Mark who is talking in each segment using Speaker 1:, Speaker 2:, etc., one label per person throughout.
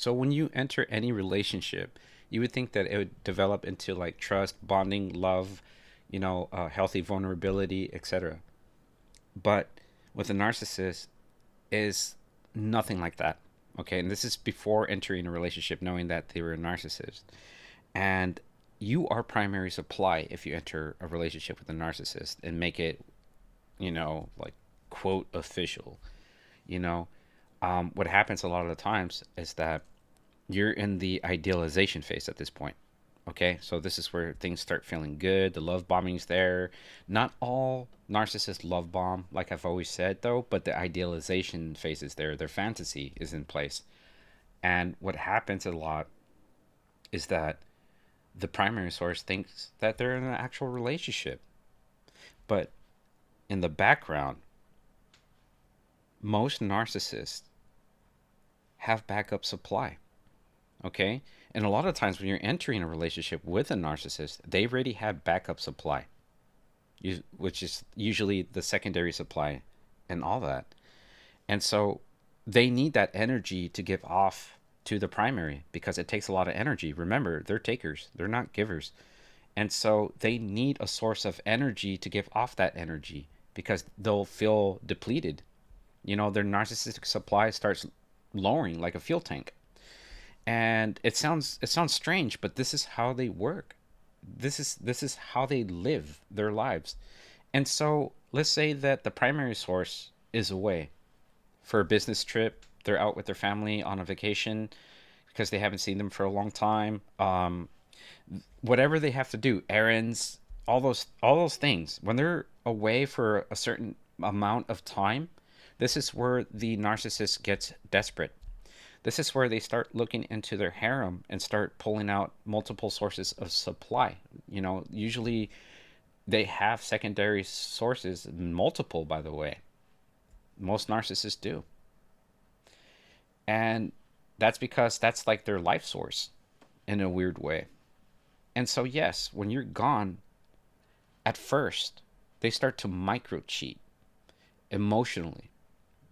Speaker 1: So when you enter any relationship, you would think that it would develop into like trust, bonding, love, healthy vulnerability, etc. But with a narcissist, is nothing like that. Okay, and this is before entering a relationship, knowing that they were a narcissist, and you are primary supply if you enter a relationship with a narcissist and make it, like quote official. You know, what happens a lot of the times is that you're in the idealization phase at this point. Okay, so this is where things start feeling good. The love bombing's there. Not all narcissists love bomb, like I've always said, though, but the idealization phase is there. Their fantasy is in place. And what happens a lot is that the primary source thinks that they're in an actual relationship. But in the background, most narcissists have backup supply. Okay? And a lot of times when you're entering a relationship with a narcissist, they already have backup supply, which is usually the secondary supply and all that. And so they need that energy to give off to the primary because it takes a lot of energy. Remember, they're takers, they're not givers. And so they need a source of energy to give off that energy because they'll feel depleted. Their narcissistic supply starts lowering like a fuel tank. And it sounds strange, but this is how they work. This is how they live their lives. And so let's say that the primary source is away for a business trip. They're out with their family on a vacation because they haven't seen them for a long time. Whatever they have to do, errands, all those things. When they're away for a certain amount of time, this is where the narcissist gets desperate. This is where they start looking into their harem and start pulling out multiple sources of supply. Usually they have secondary sources, multiple, by the way. Most narcissists do. And that's because that's like their life source in a weird way. And so, yes, when you're gone, at first, they start to micro cheat emotionally.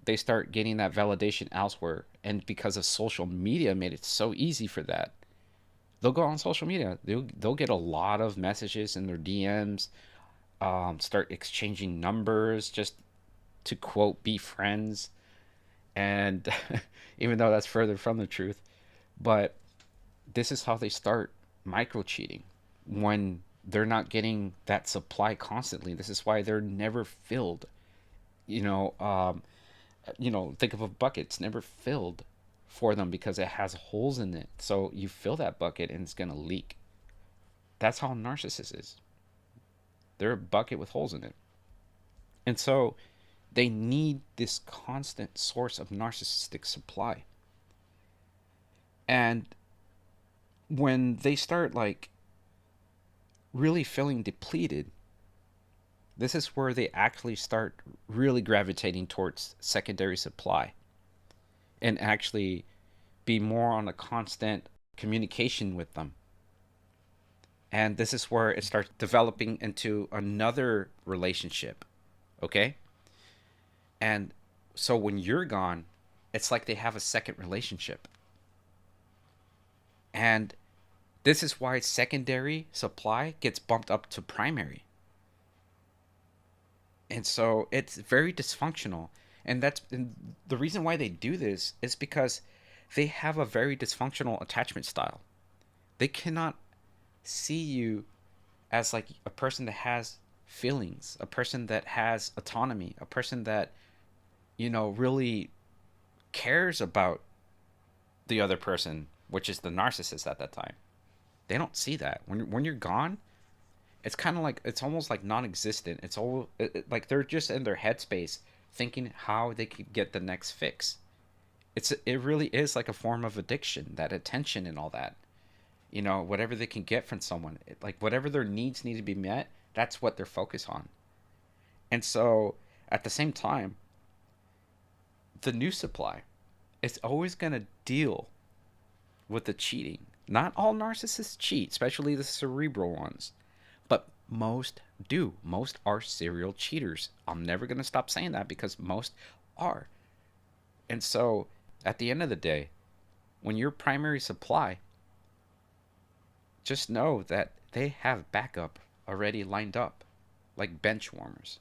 Speaker 1: They start getting that validation elsewhere. And because of social media made it so easy for that, they'll go on social media. They'll get a lot of messages in their DMs, start exchanging numbers just to quote, be friends. And even though that's further from the truth, but this is how they start micro cheating when they're not getting that supply constantly. This is why they're never filled. You know, um, think of a bucket. It's never filled for them because it has holes in it. So you fill that bucket and it's gonna leak. That's how a narcissist is. They're a bucket with holes in it. And so they need this constant source of narcissistic supply. And when they start like really feeling depleted, this is where they actually start really gravitating towards secondary supply and actually be more on a constant communication with them. And this is where it starts developing into another relationship. Okay? And so when you're gone, it's like they have a second relationship. And this is why secondary supply gets bumped up to primary. And so it's very dysfunctional. And the reason why they do this is because they have a very dysfunctional attachment style. They cannot see you as like a person that has feelings, a person that has autonomy, a person that, really cares about the other person, which is the narcissist at that time. They don't see that. When you're gone, it's kind of like it's almost like non-existent. It's all like they're just in their headspace thinking how they could get the next fix. It really is like a form of addiction, that attention and all that. Whatever they can get from someone, like whatever their needs need to be met, that's what they're focused on. And so at the same time, the new supply is always going to deal with the cheating. Not all narcissists cheat, especially the cerebral ones, but most do. Most are serial cheaters. I'm never going to stop saying that because most are. And so at the end of the day, When you're primary supply, just know that they have backup already lined up, like bench warmers.